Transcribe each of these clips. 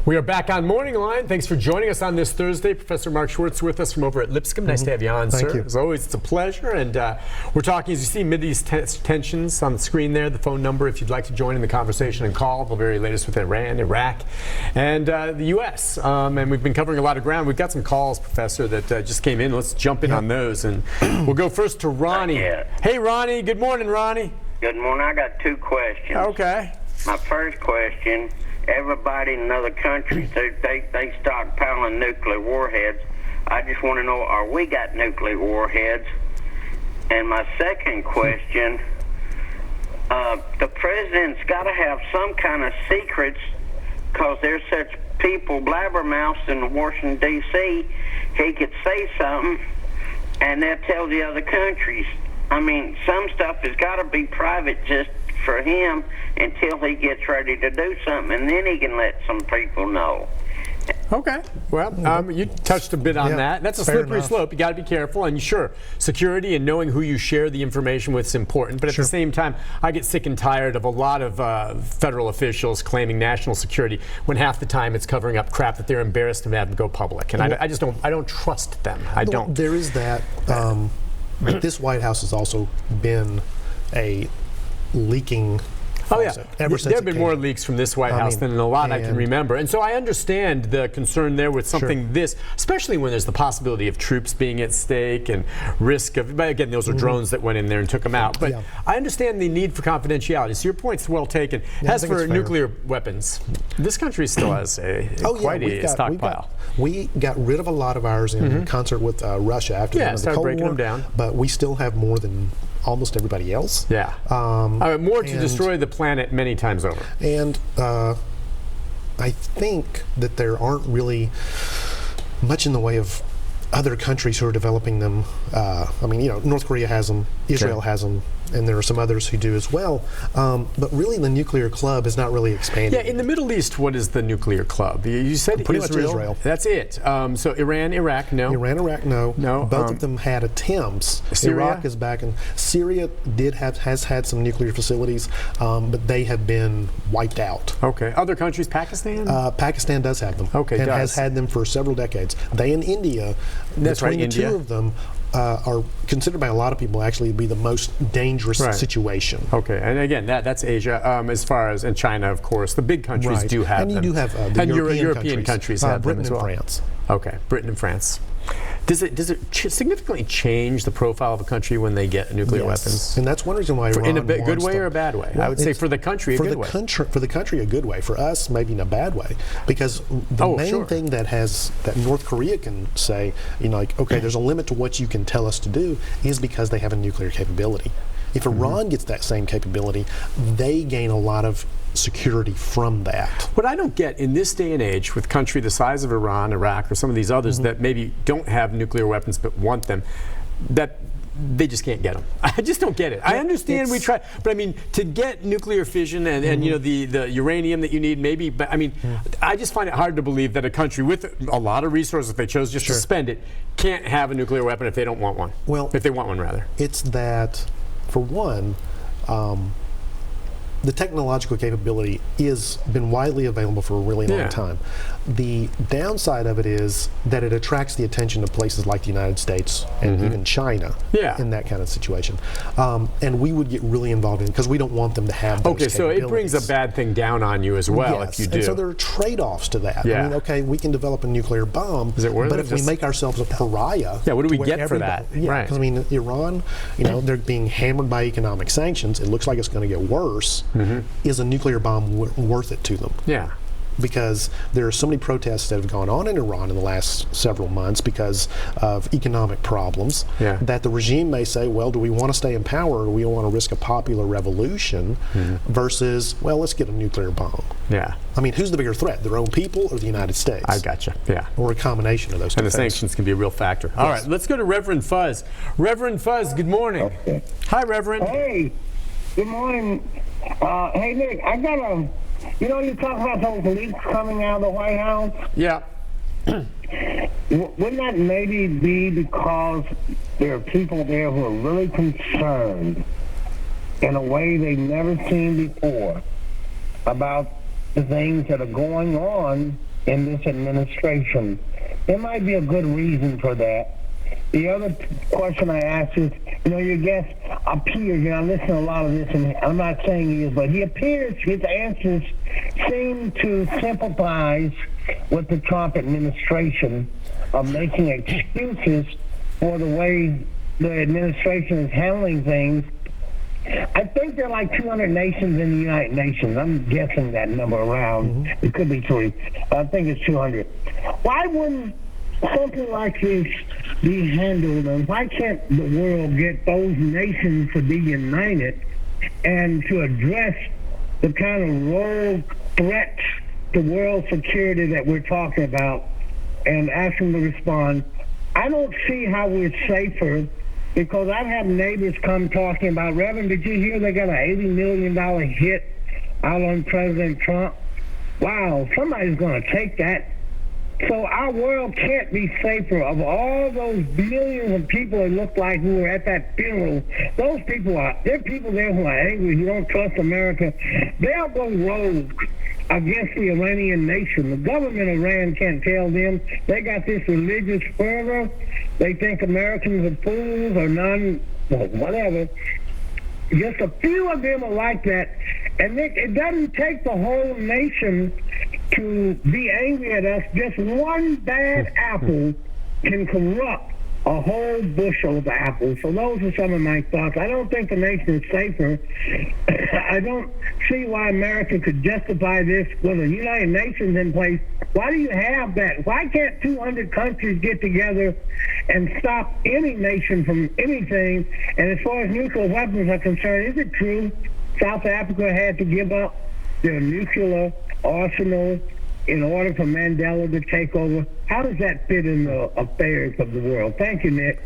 We are back on Morning Line. Thanks for joining us on this Thursday. Professor Marc Schwerdt with us from over at Lipscomb. Nice to have you on, sir. Thank you. As always, it's a pleasure. And we're talking, as you see, Mideast tensions on the screen there, the phone number if you'd like to join in the conversation and call. The very latest with Iran, Iraq, and the U.S. And we've been covering a lot of ground. We've got some calls, Professor, that just came in. Let's jump in on those. And we'll go first to Ronnie. Hey, Ronnie. Good morning, Ronnie. Good morning. I got two questions. Okay. My first question, everybody in other countries, they stockpiling nuclear warheads. I just want to know, are we got nuclear warheads? And my second question, the president's got to have some kind of secrets because there's such people blabbermouths in Washington, D.C. He could say something and they'll tell the other countries. I mean, some stuff has got to be private just for him until he gets ready to do something, and then he can let some people know. Okay. Well, you touched a bit on that. That's a slippery slope. You got to be careful. And sure, security and knowing who you share the information with is important. But at the same time, I get sick and tired of a lot of federal officials claiming national security when half the time it's covering up crap that they're embarrassed to have go public. And I just don't. I don't trust them. I don't. There is that. But this White House has also been a leaking. Oh, yeah. There have been more leaks from this White House than in a lot I can remember. And so I understand the concern there with something this, especially when there's the possibility of troops being at stake and risk of, but again, those are drones that went in there and took them out. But I understand the need for confidentiality. So your point's well taken. As for nuclear weapons, this country still has quite a stockpile. We got rid of a lot of ours in concert with Russia after the end of the Cold War, them down. But we still have more than almost everybody else. Yeah. More to destroy the planet many times over. And I think that there aren't really much in the way of other countries who are developing them. I mean, you know, North Korea has them, Israel has them, and there are some others who do as well. But really, the nuclear club is not really expanding. Yeah, in the Middle East, what is the nuclear club? You said pretty much Israel. That's it. So Iran, Iraq, no. Iran, Iraq, no. No. Both of them had attempts. Syria? Iraq is back, and Syria has had some nuclear facilities, but they have been wiped out. Okay. Other countries, Pakistan? Pakistan does have them. Okay, and has had them for several decades. They and India, between the two of them, are considered by a lot of people actually to be the most dangerous situation. Okay, and again, that's Asia, as far as, and China, of course. The big countries do have them. And you do have the European countries have Britain them as well. and France. Okay, Britain and France. Does it significantly change the profile of a country when they get nuclear weapons? And that's one reason why Iran in a good way or a bad way? Well, I would say for the country, a good way. For the country, a good way. For us, maybe in a bad way. Because the main thing that North Korea can say, you know, like, okay, there's a limit to what you can tell us to do, is because they have a nuclear capability. If Iran gets that same capability, they gain a lot of security from that. What I don't get in this day and age, with country the size of Iran, Iraq, or some of these others that maybe don't have nuclear weapons but want them, that they just can't get them. I just don't get it. I understand we try, but I mean, to get nuclear fission and you know the uranium that you need, maybe. But I mean, I just find it hard to believe that a country with a lot of resources, if they chose just to spend it, can't have a nuclear weapon if they don't want one. Well, if they want one, rather. It's that, for one, the technological capability has been widely available for a really long time. The downside of it is that it attracts the attention of places like the United States and even China in that kind of situation. And we would get really involved in it because we don't want them to have those capabilities. So it brings a bad thing down on you as well if you do. And so there are trade-offs to that. I mean, okay, we can develop a nuclear bomb, but if we make ourselves a pariah... Yeah, what do we get for that? Because I mean, Iran, you know, they're being hammered by economic sanctions. It looks like it's going to get worse. Is a nuclear bomb worth it to them? Yeah. Because there are so many protests that have gone on in Iran in the last several months because of economic problems that the regime may say, well, do we want to stay in power or do we want to risk a popular revolution versus, well, let's get a nuclear bomb. Yeah. I mean, who's the bigger threat, their own people or the United States? I gotcha, Or a combination of those two things. And the sanctions can be a real factor. All right, let's go to Reverend Fuzz. Reverend Fuzz, good morning. Hi, Reverend. Hey, good morning. Hey, Nick, I got a... You know, you talk about those leaks coming out of the White House? Yeah. Wouldn't that maybe be because there are people there who are really concerned in a way they've never seen before about the things that are going on in this administration. There might be a good reason for that. The other question I ask is, your guest appears, I listen to a lot of this, and I'm not saying he is, but he appears, his answers seem to sympathize with the Trump administration of making excuses for the way the administration is handling things. I think there are like 200 nations in the United Nations. I'm guessing that number around. It could be 3. I think it's 200. Why wouldn't something like this be handled, and why can't the world get those nations to be united and to address the kind of rogue threats to world security that we're talking about and ask them to respond? I don't see how we're safer, because I've had neighbors come talking about, Reverend, did you hear they got an $80 million hit out on President Trump? Wow, somebody's going to take that. So our world can't be safer. Of all those millions of people it looked like who were at that funeral, those people there are people there who are angry, who don't trust America. They'll go rogue against the Iranian nation. The government of Iran can't tell them. They got this religious fervor. They think Americans are fools or whatever. Just a few of them are like that. And it doesn't take the whole nation to be angry at us. Just one bad apple can corrupt a whole bushel of apples. So those are some of my thoughts. I don't think the nation is safer. I don't see why America could justify this with the United Nations in place. Why do you have that? Why can't 200 countries get together and stop any nation from anything? And as far as nuclear weapons are concerned, is it true South Africa had to give up their nuclear arsenal in order for Mandela to take over? How does that fit in the affairs of the world? Thank you, Nick.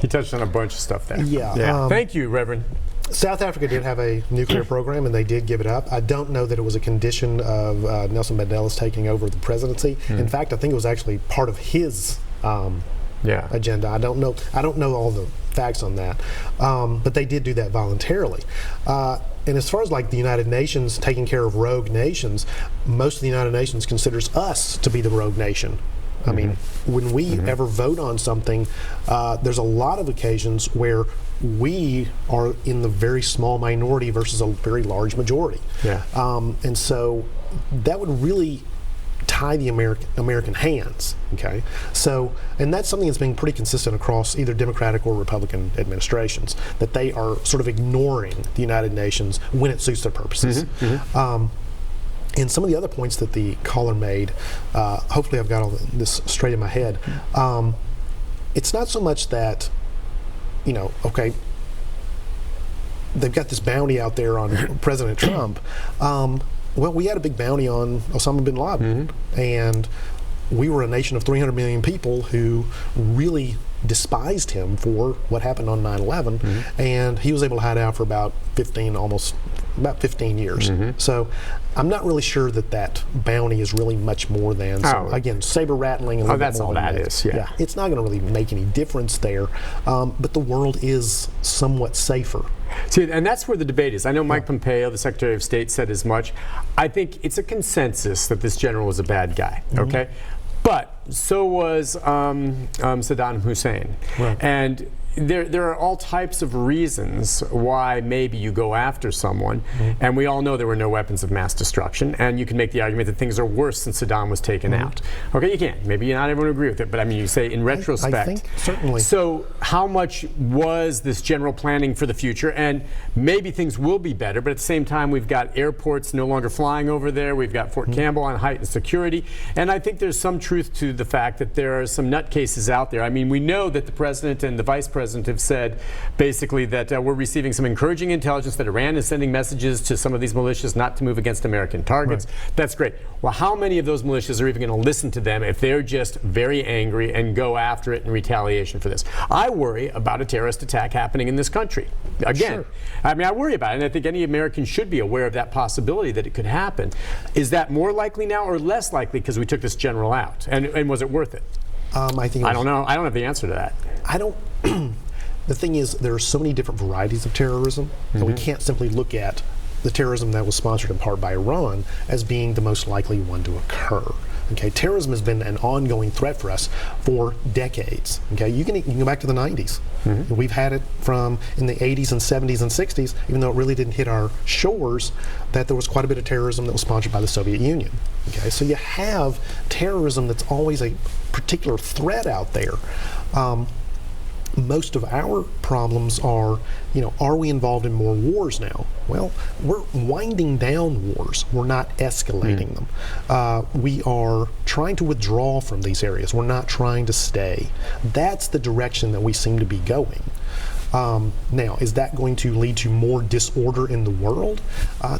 He touched on a bunch of stuff there. Yeah. Thank you, Reverend. South Africa did have a nuclear program, and they did give it up. I don't know that it was a condition of Nelson Mandela's taking over the presidency. In fact, I think it was actually part of his agenda. I don't know all the facts on that, but they did do that voluntarily. And as far as like the United Nations taking care of rogue nations, most of the United Nations considers us to be the rogue nation. I mean, when we ever vote on something, there's a lot of occasions where we are in the very small minority versus a very large majority. And so that would really tie the American hands, okay? So, and that's something that's been pretty consistent across either Democratic or Republican administrations, that they are sort of ignoring the United Nations when it suits their purposes. And some of the other points that the caller made, hopefully I've got all this straight in my head. It's not so much that, okay, they've got this bounty out there on President Trump. Well, we had a big bounty on Osama bin Laden, and we were a nation of 300 million people who really despised him for what happened on 9/11, and he was able to hide out for about 15 years. So I'm not really sure that bounty is really much more than again, saber rattling. And that's all that is. It's not going to really make any difference there, but the world is somewhat safer. See, and that's where the debate is. I know Mike Pompeo, the Secretary of State, said as much. I think it's a consensus that this general was a bad guy, okay? But so was Saddam Hussein. And there are all types of reasons why maybe you go after someone, and we all know there were no weapons of mass destruction, and you can make the argument that things are worse since Saddam was taken out. Okay, you can. Maybe not everyone agree with it, but I mean, you say in retrospect. I think certainly. So how much was this general planning for the future? And maybe things will be better, but at the same time, we've got airports no longer flying over there. We've got Fort Campbell on heightened security. And I think there's some truth to the fact that there are some nutcases out there. I mean, we know that the president and the vice president have said basically that we're receiving some encouraging intelligence that Iran is sending messages to some of these militias not to move against American targets. That's great. Well, how many of those militias are even going to listen to them if they're just very angry and go after it in retaliation for this? I worry about a terrorist attack happening in this country. Again, I mean, I worry about it, and I think any American should be aware of that possibility that it could happen. Is that more likely now or less likely because we took this general out? And was it worth it? I don't know. I don't have the answer to that. I don't. The thing is, there are so many different varieties of terrorism that we can't simply look at the terrorism that was sponsored in part by Iran as being the most likely one to occur. Okay, terrorism has been an ongoing threat for us for decades. Okay, you can go back to the 90s. We've had it from in the 80s and 70s and 60s, even though it really didn't hit our shores, that there was quite a bit of terrorism that was sponsored by the Soviet Union. Okay, so you have terrorism that's always a particular threat out there. Most of our problems are, are we involved in more wars now? Well, we're winding down wars. We're not escalating them. We are trying to withdraw from these areas. We're not trying to stay. That's the direction that we seem to be going. Now, is that going to lead to more disorder in the world?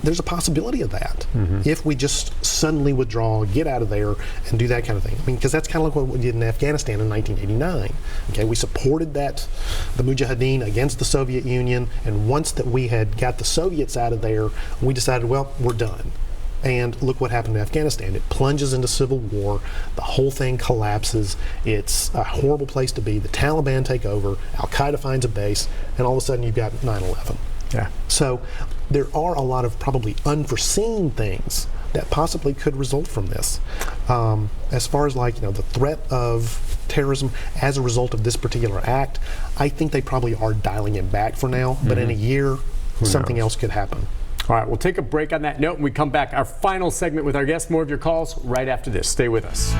There's a possibility of that if we just suddenly withdraw, get out of there, and do that kind of thing. I mean, because that's kind of like what we did in Afghanistan in 1989. Okay, we supported the Mujahideen against the Soviet Union, and once that we had got the Soviets out of there, we decided, well, we're done. And look what happened in Afghanistan. It plunges into civil war. The whole thing collapses. It's a horrible place to be. The Taliban take over. Al-Qaeda finds a base. And all of a sudden, you've got 9/11. Yeah. So there are a lot of probably unforeseen things that possibly could result from this. As far as the threat of terrorism as a result of this particular act, I think they probably are dialing it back for now. But in a year, something else could happen. All right, we'll take a break on that note. When we come back, our final segment with our guests. More of your calls right after this. Stay with us.